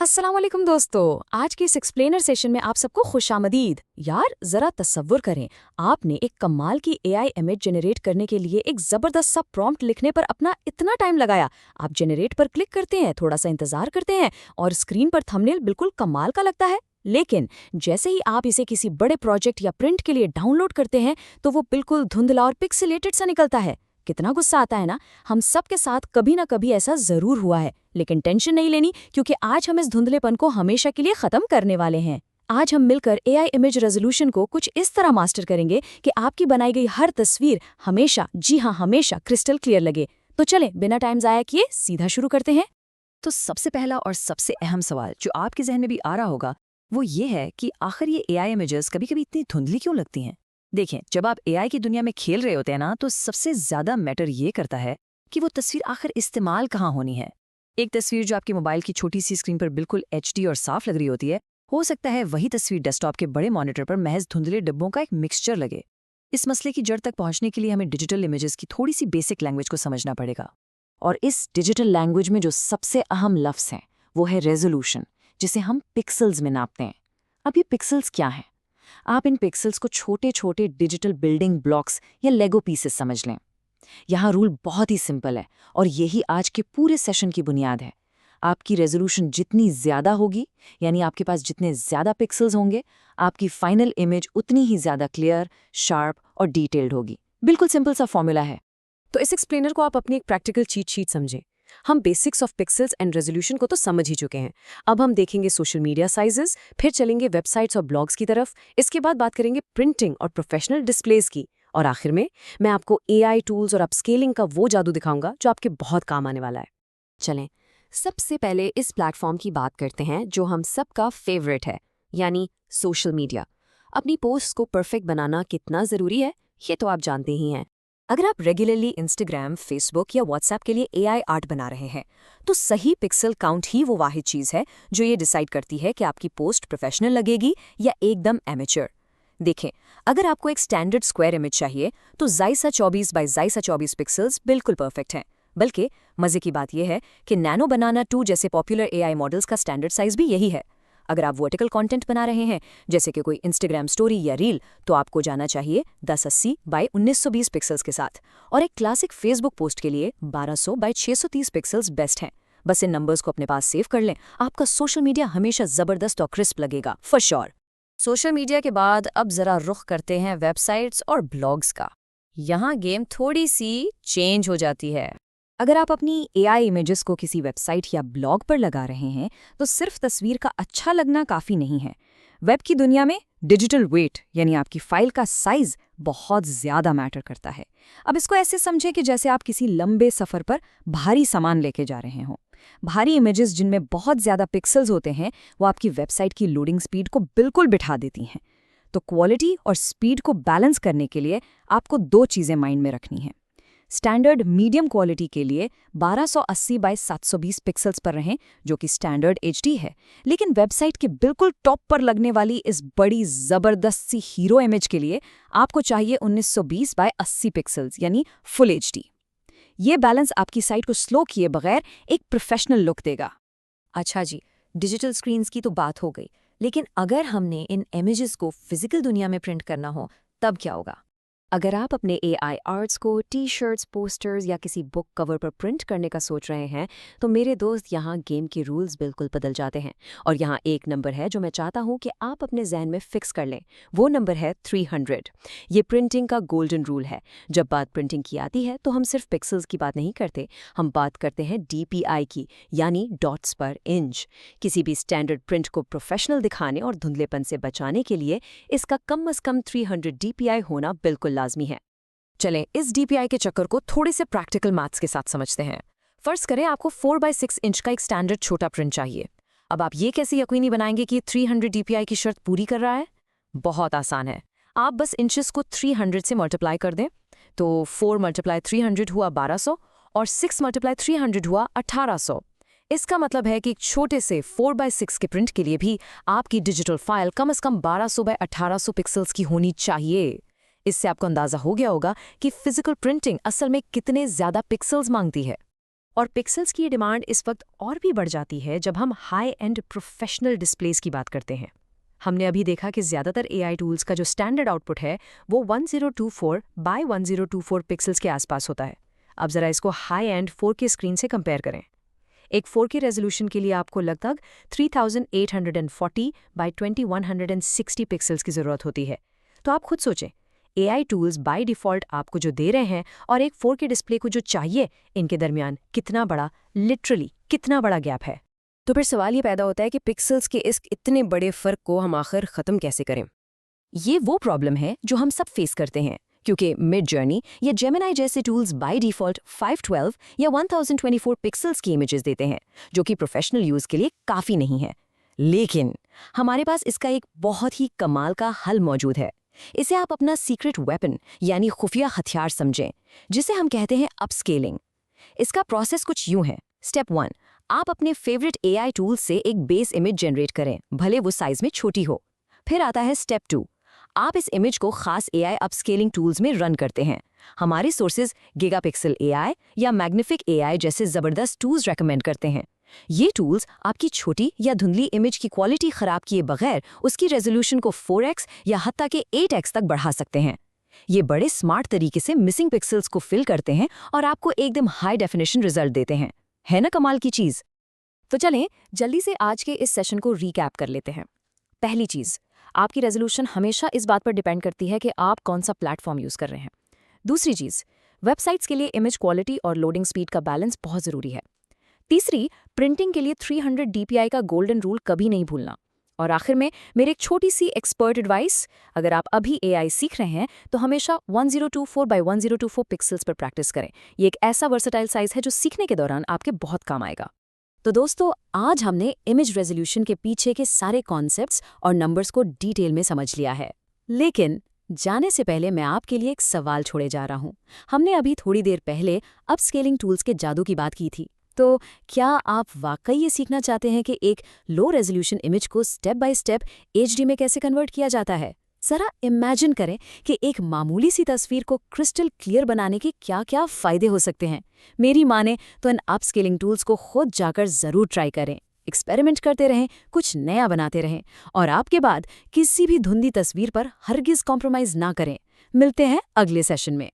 अस्सलाम वालेकुम दोस्तों। आज के इस एक्सप्लेनर सेशन में आप सबको खुशामदीद। यार जरा तसव्वुर करें, आपने एक कमाल की एआई इमेज जनरेट करने के लिए एक जबरदस्त सा प्रॉम्प्ट लिखने पर अपना इतना टाइम लगाया। आप जनरेट पर क्लिक करते हैं, थोड़ा सा इंतजार करते हैं और स्क्रीन पर थंबनेल बिल्कुल कमाल का लगता है। लेकिन जैसे ही आप इसे किसी बड़े प्रोजेक्ट या प्रिंट के लिए डाउनलोड करते हैं तो वो बिल्कुल धुंधला और पिक्सेलेटेड सा निकलता है। कितना गुस्सा आता है ना। हम सब के साथ कभी ना कभी ऐसा जरूर हुआ है, लेकिन टेंशन नहीं लेनी, क्योंकि आज हम इस धुंधलेपन को हमेशा के लिए खत्म करने वाले हैं। आज हम मिलकर एआई इमेज रेजोल्यूशन को कुछ इस तरह मास्टर करेंगे कि आपकी बनाई गई हर तस्वीर हमेशा, जी हाँ हमेशा, क्रिस्टल क्लियर लगे। तो चले बिना टाइम जाया किए सीधा शुरू करते हैं। तो सबसे पहला और सबसे अहम सवाल जो आपके जहन में भी आ रहा होगा वो ये है कि आखिर ये एआई इमेजेस कभी-कभी इतनी धुंधली क्यों लगती हैं। देखें, जब आप एआई की दुनिया में खेल रहे होते हैं ना, तो सबसे ज्यादा मैटर ये करता है कि वो तस्वीर आखिर इस्तेमाल कहाँ होनी है। एक तस्वीर जो आपकी मोबाइल की छोटी सी स्क्रीन पर बिल्कुल एचडी और साफ लग रही होती है, हो सकता है वही तस्वीर डेस्कटॉप के बड़े मॉनिटर पर महज धुंधले डिब्बों का एक मिक्सचर लगे। इस मसले की जड़ तक पहुंचने के लिए हमें डिजिटल इमेजेस की थोड़ी सी बेसिक लैंग्वेज को समझना पड़ेगा। और इस डिजिटल लैंग्वेज में जो सबसे अहम लफ्ज़ हैं वो है रेजोल्यूशन, जिसे हम पिक्सल्स में नापते हैं। अब ये पिक्सल्स क्या हैं? आप इन पिक्सल्स को छोटे छोटे डिजिटल बिल्डिंग ब्लॉक्स या लेगो पीसेस समझ लें। यहाँ रूल बहुत ही सिंपल है और यही आज के पूरे सेशन की बुनियाद है। आपकी रेजोल्यूशन जितनी ज़्यादा होगी, यानी आपके पास जितने ज़्यादा पिक्सल्स होंगे, आपकी फाइनल इमेज उतनी ही ज़्यादा क्लियर, शार्प और डिटेल्ड होगी। बिल्कुल सिंपल सा फॉर्मूला है। तो इस एक्सप्लेनर को आप अपनी एक प्रैक्टिकल चीट शीट समझें। हम basics of pixels and resolution को तो समझ ही चुके हैं। अब हम देखेंगे सोशल मीडिया साइजेस, फिर चलेंगे वेबसाइट्स और ब्लॉग्स की तरफ। इसके बाद बात करेंगे प्रिंटिंग और प्रोफेशनल डिस्प्लेज की। और आखिर में मैं आपको एआई टूल्स और अपस्केलिंग का वो जादू दिखाऊंगा जो आपके बहुत काम आने वाला है। चलें, सबसे पहले इस प्लेटफॉर्म की बात करते हैं जो हम सबका फेवरेट है, यानी सोशल मीडिया। अपनी पोस्ट को परफेक्ट बनाना कितना ज़रूरी है, ये तो आप जानते ही हैं। अगर आप रेगुलरली इंस्टाग्राम, फेसबुक या व्हाट्सएप के लिए एआई आर्ट बना रहे हैं, तो सही पिक्सल काउंट ही वो वाहिद चीज़ है जो ये डिसाइड करती है कि आपकी पोस्ट प्रोफेशनल लगेगी या एकदम एमेच्योर। देखें, अगर आपको एक स्टैंडर्ड स्क्वायर इमेज चाहिए तो जायसा 24 बाय जायसा 24 पिक्सल्स बिल्कुल परफेक्ट हैं। बल्कि मज़े की बात यह है कि नैनो बनाना 2 जैसे पॉपुलर एआई मॉडल्स का स्टैंडर्ड साइज भी यही है। अगर आप वर्टिकल कंटेंट बना रहे हैं, जैसे कि कोई इंस्टाग्राम स्टोरी या रील, तो आपको जाना चाहिए 1080 बाय 1920 पिक्सल्स के साथ। और एक क्लासिक फेसबुक पोस्ट के लिए 1200 बाय 630 पिक्सल्स बेस्ट हैं। बस इन नंबर्स को अपने पास सेव कर लें, आपका सोशल मीडिया हमेशा ज़बरदस्त और क्रिस्प लगेगा, फॉर श्योर। सोशल मीडिया के बाद अब ज़रा रुख करते हैं वेबसाइट्स और ब्लॉग्स का। यहाँ गेम थोड़ी सी चेंज हो जाती है। अगर आप अपनी एआई इमेजेस को किसी वेबसाइट या ब्लॉग पर लगा रहे हैं, तो सिर्फ तस्वीर का अच्छा लगना काफ़ी नहीं है। वेब की दुनिया में डिजिटल वेट, यानी आपकी फाइल का साइज, बहुत ज़्यादा मैटर करता है। अब इसको ऐसे समझें कि जैसे आप किसी लंबे सफ़र पर भारी सामान लेके जा रहे हों। भारी इमेजेस जिनमें बहुत ज़्यादा पिक्सल्स होते हैं, वो आपकी वेबसाइट की लोडिंग स्पीड को बिल्कुल बिठा देती हैं। तो क्वालिटी और स्पीड को बैलेंस करने के लिए आपको 2 चीज़ें माइंड में रखनी हैं। स्टैंडर्ड मीडियम क्वालिटी के लिए 1280 बाय 720 पिक्सल्स पर रहें, जो कि स्टैंडर्ड एचडी है। लेकिन वेबसाइट के बिल्कुल टॉप पर लगने वाली इस बड़ी ज़बरदस्त सी हीरो इमेज के लिए आपको चाहिए 1920 बाय 80 पिक्सल्स, यानी फुल एचडी। ये बैलेंस आपकी साइट को स्लो किए बगैर एक प्रोफेशनल लुक देगा। अच्छा जी, डिजिटल स्क्रीन्स की तो बात हो गई, लेकिन अगर हमने इन इमेजेस को फिजिकल दुनिया में प्रिंट करना हो, तब क्या होगा? अगर आप अपने एआई आर्ट्स को टी-शर्ट्स, पोस्टर्स या किसी बुक कवर पर प्रिंट करने का सोच रहे हैं, तो मेरे दोस्त, यहाँ गेम के रूल्स बिल्कुल बदल जाते हैं। और यहाँ एक नंबर है जो मैं चाहता हूँ कि आप अपने जहन में फिक्स कर लें। वो नंबर है 300। ये प्रिंटिंग का गोल्डन रूल है। जब बात प्रिंटिंग की आती है तो हम सिर्फ पिक्सल्स की बात नहीं करते, हम बात करते हैं डीपीआई की, यानी डॉट्स पर इंच। किसी भी स्टैंडर्ड प्रिंट को प्रोफेशनल दिखाने और धुंधलेपन से बचाने के लिए इसका कम से कम 300 डीपीआई होना बिल्कुल लाजमी है। चलें, इस डीपीआई के चक्कर को थोड़े से प्रैक्टिकल मैथ्स के साथ समझते हैं। फर्ज करें आपको 4 बाय 6 इंच का एक स्टैंडर्ड छोटा प्रिंट चाहिए। अब आप ये कैसे यकीनी बनाएंगे कि 300 डीपीआई की शर्त पूरी कर रहा है? बहुत आसान है, आप बस इंचेस को 300 से मल्टीप्लाई कर दें। तो 4 × 300 हुआ 1200 और 6 × 300 हुआ 1800। इसका मतलब है कि एक छोटे से 4 बाय 6 के प्रिंट के लिए भी आपकी डिजिटल फाइल कम से कम 1200 बाय 1800 पिक्सल्स की होनी चाहिए। इससे आपको अंदाजा हो गया होगा कि फिजिकल प्रिंटिंग असल में कितने ज्यादा पिक्सल्स मांगती है। और पिक्सल्स की ये डिमांड इस वक्त और भी बढ़ जाती है जब हम हाई एंड प्रोफेशनल डिस्प्लेस की बात करते हैं। हमने अभी देखा कि ज़्यादातर एआई टूल्स का जो स्टैंडर्ड आउटपुट है वो 1024 बाय 1024 पिक्सल्स के आसपास होता है। अब ज़रा इसको हाई एंड 4K स्क्रीन से कंपेयर करें। एक 4K रेजोल्यूशन के लिए आपको लगभग 3840 बाय 2160 पिक्सल्स की ज़रूरत होती है। तो आप खुद सोचें, एआई टूल्स बाय डिफ़ॉल्ट आपको जो दे रहे हैं और एक 4K डिस्प्ले को जो चाहिए, इनके दरमियान कितना बड़ा, लिटरली कितना बड़ा गैप है। तो फिर सवाल ये पैदा होता है कि पिक्सल्स के इस इतने बड़े फ़र्क को हम आखिर ख़त्म कैसे करें। ये वो प्रॉब्लम है जो हम सब फेस करते हैं, क्योंकि मिड जर्नी या जेमिनाई जैसे टूल्स बाय डिफ़ॉल्ट 512 या 1024 पिक्सल्स की इमेजेस देते हैं, जो कि प्रोफेशनल यूज़ के लिए काफ़ी नहीं है। लेकिन हमारे पास इसका एक बहुत ही कमाल का हल मौजूद है। इसे आप अपना सीक्रेट वेपन यानी खुफिया हथियार समझें, जिसे हम कहते हैं अपस्केलिंग। इसका प्रोसेस कुछ यूं है। स्टेप 1, आप अपने फेवरेट एआई टूल से एक बेस इमेज जनरेट करें, भले वो साइज में छोटी हो। फिर आता है स्टेप 2, आप इस इमेज को खास एआई अपस्केलिंग टूल्स में रन करते हैं। हमारे सोर्सेज गीगापिक्सल एआई या मैग्निफिक एआई जैसे ज़बरदस्त टूल्स रेकमेंड करते हैं। ये टूल्स आपकी छोटी या धुंधली इमेज की क्वालिटी खराब किए बगैर उसकी रेजोल्यूशन को 4x या हत्ता के 8x तक बढ़ा सकते हैं। ये बड़े स्मार्ट तरीके से मिसिंग पिक्सल्स को फिल करते हैं और आपको एकदम हाई डेफिनेशन रिजल्ट देते हैं। है ना कमाल की चीज़? तो चलें जल्दी से आज के इस सेशन को रीकैप कर लेते हैं। पहली चीज़, आपकी रेजोल्यूशन हमेशा इस बात पर डिपेंड करती है कि आप कौन सा प्लेटफॉर्म यूज़ कर रहे हैं। दूसरी चीज़, वेबसाइट्स के लिए इमेज क्वालिटी और लोडिंग स्पीड का बैलेंस बहुत ज़रूरी है। तीसरी, प्रिंटिंग के लिए 300 DPI का गोल्डन रूल कभी नहीं भूलना। और आखिर में मेरी एक छोटी सी एक्सपर्ट एडवाइस, अगर आप अभी एआई सीख रहे हैं तो हमेशा 1024 बाय 1024 पिक्सल्स पर प्रैक्टिस करें। ये एक ऐसा वर्सेटाइल साइज है जो सीखने के दौरान आपके बहुत काम आएगा। तो दोस्तों, आज हमने इमेज रेजोल्यूशन के पीछे के सारे कॉन्सेप्ट्स और नंबर्स को डिटेल में समझ लिया है। लेकिन जाने से पहले मैं आपके लिए एक सवाल छोड़े जा रहा हूँ। हमने अभी थोड़ी देर पहले अपस्केलिंग टूल्स के जादू की बात की थी। तो क्या आप वाकई ये सीखना चाहते हैं कि एक लो रेजोल्यूशन इमेज को स्टेप बाय स्टेप HD में कैसे कन्वर्ट किया जाता है? जरा इमेजिन करें कि एक मामूली सी तस्वीर को क्रिस्टल क्लियर बनाने के क्या-क्या फ़ायदे हो सकते हैं। मेरी माने तो इन अपस्केलिंग टूल्स को खुद जाकर ज़रूर ट्राई करें, एक्सपेरिमेंट करते रहें, कुछ नया बनाते रहें और आपके बाद किसी भी धुंधली तस्वीर पर हरगिज़ कॉम्प्रोमाइज़ ना करें। मिलते हैं अगले सेशन में।